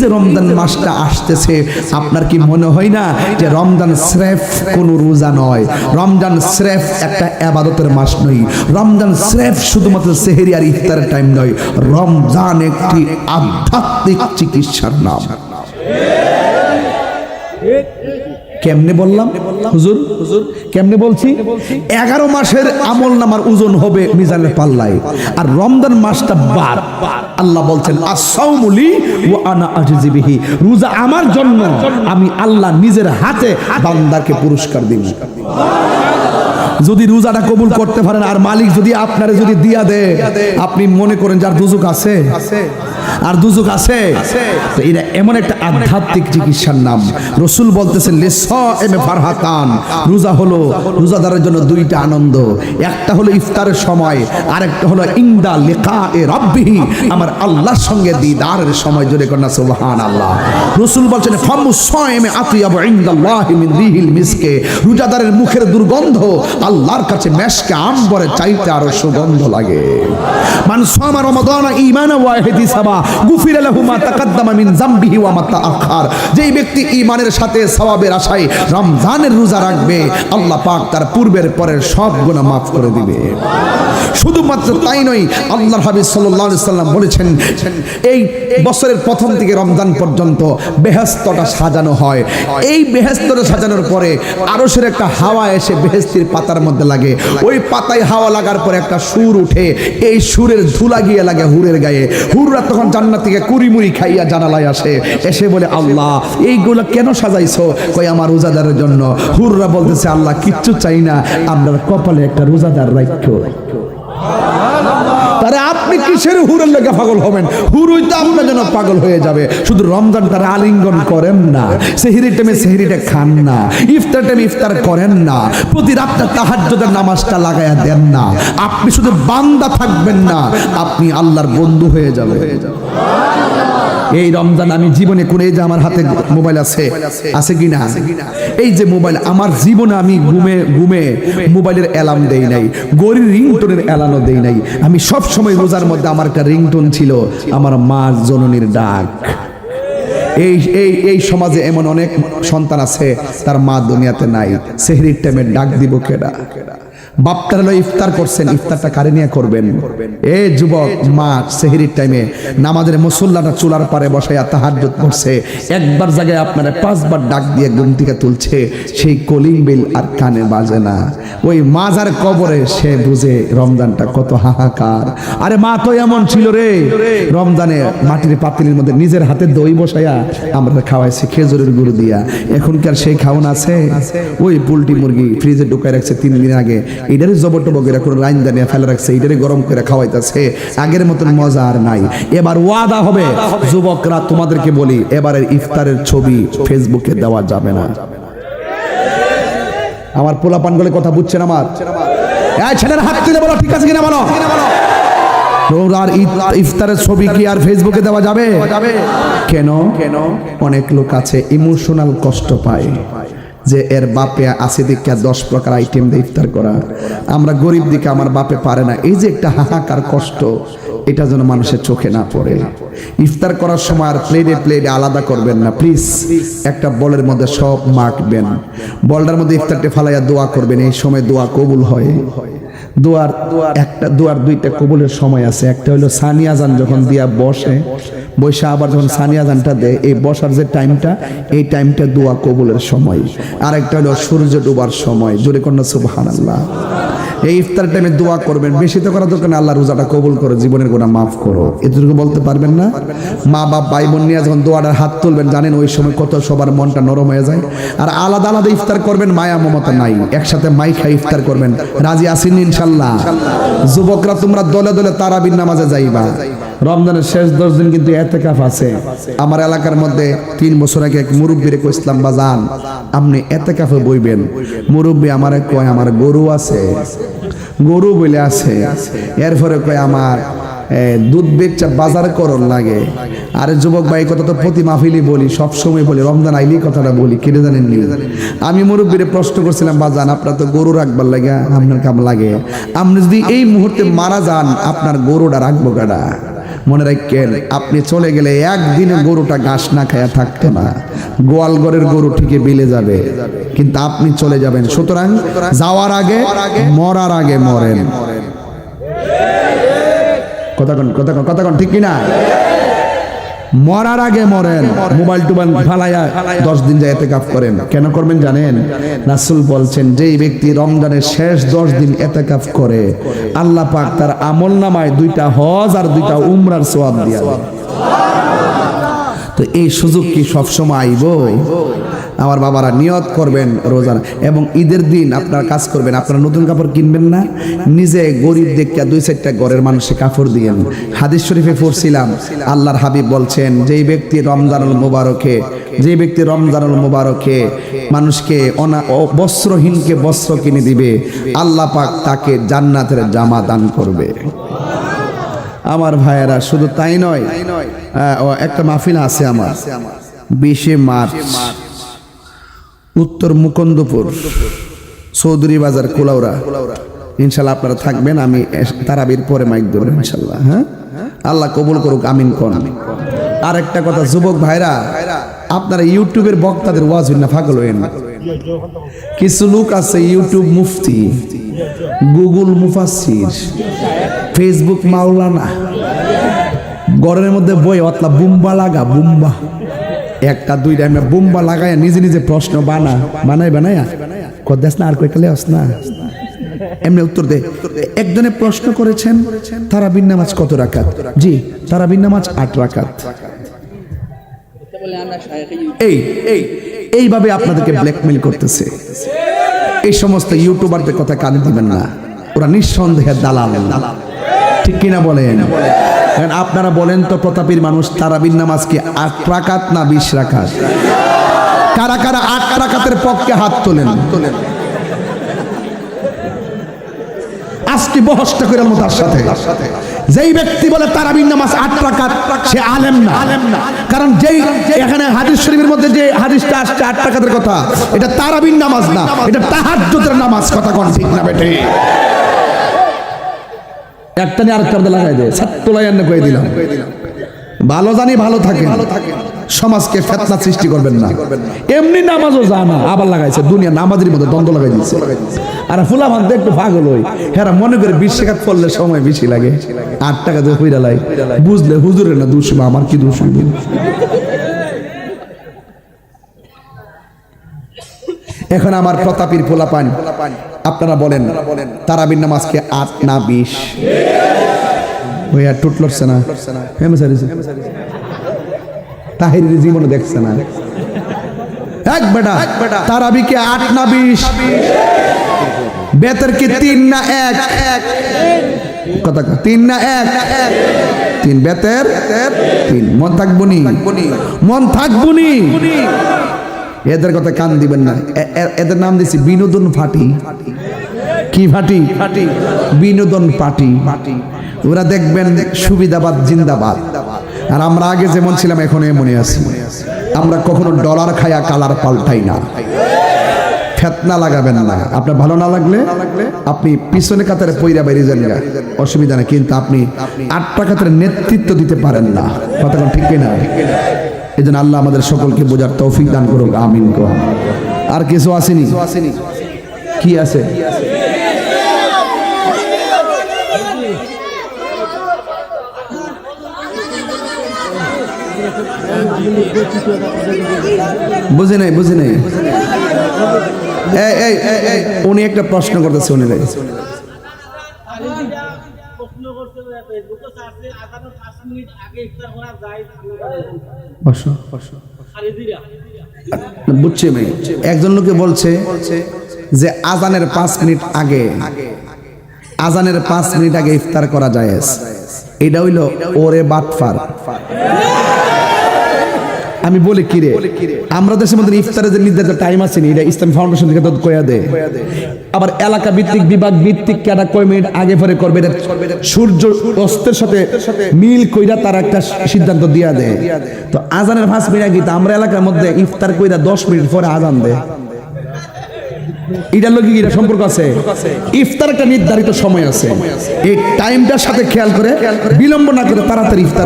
যে রমজান মাসটা আসতেছে, আপনার কি মনে হয় না যে রমজান স্রেফ কোনো রোজা নয়, রমজান স্রেফ একটা ইবাদতের মাস নয়, রমজান স্রেফ শুধুমাত্র সেহরি আর ইফতারের টাইম নয়, রমজান একটি আধ্যাত্মিক চিকিৎসার নাম। কেমনে বললাম হুজুর? কেমনে বলছি? 11 মাসের আমল নামার ওজন হবে মিজানের পাল্লায়, আর রমজান মাসটা বাদ। আল্লাহ বলছেন আস-সাওমু লি ওয়া আনা আজজি বিহি, রোজা আমার জন্য, আমি আল্লাহ নিজের হাতে বান্দাকে পুরস্কার দিই। যদি রোজাটা কবুল করতে পারেন আর মালিক যদি আপনারে যদি দিয়া দেয়, আপনি মনে করেন যার দুজক আছে আর দুজক আছে, তো এটা এমন একটা আধ্যাত্মিক চিকিৎসার নাম। রাসূল বলতেছেন লিসাইমে ফারহাতান, রোজা হলো রোজাদারের জন্য দুইটা আনন্দ, একটা হলো ইফতারের সময়, আরেকটা হলো ইনদা লিকায়ে রাব্বিহি, আমার আল্লাহর সঙ্গে দিদারের সময়। জোরে কন্যা সুবহানাল্লাহ। রাসূল বলছেন ফামুস সাইমে আতিয়াবু ইনদাল্লাহি মিন রিহিল মিসকে, রোজাদারের মুখের দুর্গন্ধ আল্লাহর কাছে মেশকে আম্বরের চাইতে আরো সুগন্ধ লাগে। মান সামা রমাদান ঈমানান ওয়া ইহতিসাবা গুফিরা লাহু মা তাকাদ্দামা মিন যামবিহি ওয়া মা তাআখার, যেই ব্যক্তি ঈমানের সাথে সওয়াবের আশায় রমজানের রোজা রাখবে, আল্লাহ পাক তার পূর্বের পরের সব গুনাহ মাফ করে দিবে। শুধুমাত্র তাই নয়, আল্লাহর হাবিব সাল্লাল্লাহু আলাইহি সাল্লাম বলেছেন এই বছরের প্রথম থেকে রমজান পর্যন্ত বেহেশতটা সাজানো হয়। এই বেহেশতটা সাজানোর পরে আরশের একটা হাওয়া এসে বেহেশতির পাতার মধ্যে লাগে, ওই পাতায় হাওয়া লাগার পরে একটা সুর উঠে, এই সুরের ধুলা গিয়ে লাগে হুরের গায়ে। হুররা তখন জান্নাত থেকে কুড়িমুড়ি খাইয়া জানালায় আসে, এসে বলে আল্লাহ এইগুলো কেন সাজাইছো? কই আমার রোজাদারের জন্য। হুররা বলতেছে আল্লাহ কিচ্ছু চাই না, আপনার কপালে একটা রোজাদার রাখো। তারে আপনি কিসের হুরের লেগে পাগল হবেন? হুরই তো আপনার জন্য পাগল হয়ে যাবে। শুধু রমজানটারে আলিঙ্গন করেন না, সেহরির টাইমে সেহরিটা খান না, ইফতার টাইমে ইফতার করেন না, প্রতি রাতটা তাহাজ্জুদের নামাজটা লাগায়া দেন না। আপনি শুধু বান্দা থাকবেন না, আপনি আল্লাহর বন্ধু হয়ে যাবেন। এই রমজান আমি জীবনে কোন, এই যে আমার হাতে মোবাইল আছে কিনা, এই যে মোবাইল আমার জীবনে আমি ঘুমে মোবাইলের অ্যালার্ম দেই নাই, গরির রিংটোনের অ্যালার্মও দেই নাই। আমি সব সময় রোজার মধ্যে আমার একটা রিংটোন ছিল, আমার মা জননীর ডাক। এই সমাজে এমন অনেক সন্তান আছে তার মা দুনিয়াতে নাই, সেহরির টাইমে ডাক দিব কেডা? বাপটারা ইফতার করছেন, ইফতারটা কারে নিয়ে করবেন? এ যুবক, মা সেহরির টাইমে নামাজের মুসল্লাটা চুলার পারে বসাইয়া তাহাজ্জুদ করছে, একবার জায়গায় আপনারা 5 বার ডাক দিয়ে ঘুম থেকে তুলছে, সেই কলিং বেল আর কানে বাজে না। ওই মাজার কবরে সে বুঝে রমজানটা কত হাহাকার। আরে মা তো এমন ছিল রে, রমজানে মাটির পাতিলের মধ্যে নিজের হাতে দই বসাইয়া আমরা খাওয়াইছি খেজুরের গুঁড়ো দিয়া। এখনকার সেই খাওয়ান আছে? ওই পোল্ট্রি মুরগি ফ্রিজে ঢুকায় রাখছে 3 দিন আগে, এটারে জবরটবক এরা করে লাইন দানিয়া ফেলে রাখছে, এটারে গরম করে খাওয়াইতেছে। আগের মতন মজা আর নাই। এবার ওয়াদা হবে, যুবকরা তোমাদেরকে বলি, এবারের ইফতারের ছবি ফেসবুকে দেওয়া যাবে না। আমার পোলাপান বলে কথা বুঝছেন? আমার এই ছেলেরা হাত তুলে বলো, ঠিক আছে কিনা বলো। আর ইফতারের ছবি কি আর ফেসবুকে দেওয়া যাবে? কেন? অনেক লোক আছে ইমোশনাল কষ্ট পায় যে এর বাপে আছে দিকে 10 প্রকার আইটেম দিয়ে ইফতার করা, আমরা গরিব দিকে আমার বাপে পারে না। এই যে একটা হাহাকার কষ্ট, এটা যেন মানুষের চোখে না পড়ে। ইফতার করার সময় আর প্লেটে আলাদা করবেন না প্লিজ। একটা বলের মধ্যে সব মাখবেন, বলটার মধ্যে ইফতারটা ফালাইয়া দোয়া করবেন। এই সময় দোয়া কবুল হয়। দোয়ার 2টা কবুলের সময় আছে। একটা হলো সানি আজান যখন দিয়া বসে আবার যখন সানি আজানটা দেয়, এই বসার যে টাইমটা, এই টাইমটা দোয়া কবুলের সময়। আর একটা হলো সূর্য ডোবার সময়। জোরে কন্যা সুবহানাল্লাহ। এই ইফতার টাইমে দোয়া করবেন, বেশি তো করা দরকার না, আল্লাহ রোজাটা কবুল করো, জীবনের গুনাহ মাফ করো, এতটুকু বলতে পারবেন না? মা বাপ ভাই বোন নিয়ে যখন দোয়াটার হাত তুলবেন, জানেন ওই সময় কত সবার মনটা নরম হয়ে যায়। আর আলাদা আলাদা ইফতার করবেন, মায়া মমতা নাই, একসাথে মাই খাই ইফতার করবেন। রাজি আছেন ইনশাল্লাহ? যুবকরা তোমরা দলে দলে তারাবির নামাজে যাইবা। রমজানের শেষ 10 দিন কিন্তু এতেকাফ আছে। আমার এলাকার মধ্যে 3 বছর আগে এক মুরব্বীরে কইছিলাম, বাজান আপনি এতেকাফে বইবেন। মুরব্বী আমারে কয় আমার গরু আছে, গরু বলে আছে। এরপরে কয় আমার দুধ বেচা বাজার করন লাগে। আরে যুবক ভাই, কথা তো প্রতি মাহফিলি বলি, সবসময় বলি, রমজান আইলেই কথাটা বলি, কেটে জানেন নি? আমি মুরব্বীরে প্রশ্ন করছিলাম, বাজান আপনার তো গরু রাখবার লাগে, আপনার কাম লাগে, আপনি যদি এই মুহূর্তে মারা যান আপনার গরুটা রাখবো কাটা? মনে রাখেন, আপনি চলে গেলে একদিনে গরুটা ঘাস না খায়া থাকতো না, গোয়াল ঘরের গরু ঠিকই বিলে যাবে, কিন্তু আপনি চলে যাবেন। সুতরাং যাওয়ার আগে মরার আগে মরেন। কথা ঠিক কিনা? মরার আগে মরেন। মোবাইল টোবাইল ফালাইয়া 10 দিন যায় ইতিকাফ করেন। কেন করবেন জানেন? রাসূল বলছেন, যেই ব্যক্তি রমজানের শেষ 10 দিন ইতিকাফ করে, আল্লাহ পাক তার আমলনামায় 2টা হজ আর 2টা উমরার সওয়াব দিয়া দেন। তো এই সুযোগ কি সব সময় আইব? আমার বাবারা নিয়ত করবেন রোজা, এবং ঈদের দিন আপনারা কাজ করবেন, আপনারা নতুন কাপড় কিনবেন না, নিজে গরিব দেখতে 2-4টা ঘরের মানুষে কাপড় দিয়েন। হাদিস শরীফে পড়ছিলাম, আল্লাহর হাবিব বলছেন, যেই ব্যক্তি রমজানুল মুবারকে মানুষকে বস্ত্রহীনকে বস্ত্র কিনে দিবে, আল্লাহ পাক তাকে জান্নাতের জামা দান করবে। আমার ভাইয়েরা, শুধু তাই নয়, একটা মাহফিল আছে আমার 20শে মার্চ, উত্তর মুকুন্দপুর, চৌধুরী বাজার, কুলাউড়া। ইনশাল্লাহ আপনারা থাকবেন, আমি তারাবির পরে মাইক দেব ইনশাল্লাহ। হ্যাঁ, আল্লাহ কবুল করুক, আমিন কোন। আর একটা কথা, যুবক ভাইরা, আপনারা ইউটিউবের বক্তাদের ওয়াজ না পাগল হইেন। কিছু লোক আছে ইউটিউব মুফতি, গুগল মুফাসসির, ফেসবুক মাওলানা, ঘরের মধ্যে বই অতলা বুম্বা লাগা, বুম্বা 1টা 2টা বুম্বা লাগায় নিজে নিজে প্রশ্ন বানায়া কদেস না, আর কয়েকটা লেস না, এমনি উত্তর দে। একজনে প্রশ্ন করেছেন, তারাবির নামাজ কত রাকাত? জি, তারাবির নামাজ 8 রাকাত। এইভাবে আপনাদেরকে ব্ল্যাকমেইল করতেছে। এই সমস্ত ইউটিউবারদের কথা কানে দিবেন না, ওরা নিঃসন্দেহে দালাল। ঠিক কিনা বলেন? আপনারা বলেন তো, প্রতাপীর মানুষ, তারাবির নামাজ কি 8 রাকাত না 20 রাকাত? কারা কারা 8 রাকাতের পক্ষে হাত তোলেন? আজকে বহসটা করে তার সাথে, যেই ব্যক্তি বলে তারাবির নামাজ 8 রাকাত, সে আলেম না। কারণ যেই এখানে হাদিস শরীফের মধ্যে যে হাদিসটা আসছে 8 রাকাতের কথা, এটা তারাবির নামাজ না, এটা তাহাজ্জুদের নামাজ। কথা কোন ঠিক না বেটে? একটা নিয়ে আরেকটা লাগাই দেয়, ছাত্তলাইয়ান কয়ে দিলাম। ভালো জানি ভালো থাকে, সমাজকে ফিতনা সৃষ্টি করবেন না। এমনি নামাজও জানা, আবার লাগাইছে দুনিয়া নামাজের মধ্যে দ্বন্দ্ব লাগাই দিচ্ছে। আর ফুলা মান একটু পাগল হই, হেরা মনে করে 20 টাকা পড়লে সময় বেশি লাগে, 8 টাকা দিয়ে হইরা লাই। বুঝলে হুজুরের না দোষ, আমার কি দোষ? এখন আমার প্রতাপীর পোলাপান, আপনারা বলেন তারাবির নামাজকে 8 না 20? ওইয়া টুট লড়ছে না, তাহিরের জীবনে দেখছে না। এক বেটা, তারাবিকে 8 না 20? বেতের কি 3 না 1? কথা 3 না 1? 3 বেতের 3। মন থাকবনি, মন থাকবনি। এদের কথা কান দিবেন না। এদের নাম দিছি বিনোদন ফাটি। কি ফাটি? বিনোদন পার্টি। ওরা দেখবেন সুবিধাবাদ জিন্দাবাদ। আর আমরা আগে যেমন ছিলাম এখন এমনই আছি। আমরা কখনো ডলার খায়া কালার পাল্টাই না। ফেতনা লাগাবেন না। আপনার ভালো না লাগলে আপনি পিছনে কাতারে পয়রা বাইরে যান, অসুবিধা নেই, কিন্তু আপনি 8 টাকাতে নেতৃত্ব দিতে পারেন না। কথা ঠিক কিনা? এই জন্য আল্লাহ আমাদের সকলকে বোঝার তৌফিক দান করুক, আমিন। আর কিছু আসেনি? কি আছে? বুঝে নাই উনি একটা প্রশ্ন করতেছে, উনি বুঝছি। একজন লোকে বলছে যে আজানের 5 মিনিট আগে, আজানের 5 মিনিট আগে ইফতার করা যায়। এটা হইল ওরে বাটফার। আমি বলি কি রে, আমরা দেশের মধ্যে ইফতারের যে নির্ধারিত টাইম আছে, এটা ইসলামী ফাউন্ডেশন থেকে তো কয়া দেয়। আবার এলাকা ভিত্তিক, বিভাগ ভিত্তিক কেডা কয় মিনিট আগে পরে করবে, সূর্য অস্তের সাথে মিল কইরা তার একটা সিদ্ধান্ত দিয়া দেয়। তো আজানের 5 মিনিট আগে আমরা এলাকার মধ্যে ইফতার কইরা 10 মিনিট পরে আজান দেয়। এটার লোক এটা সম্পর্ক আছে। ইফতার একটা নির্ধারিত সময় আছে, এই টাইমটার সাথে খেয়াল করে বিলম্ব না করে তাড়াতাড়ি ইফতার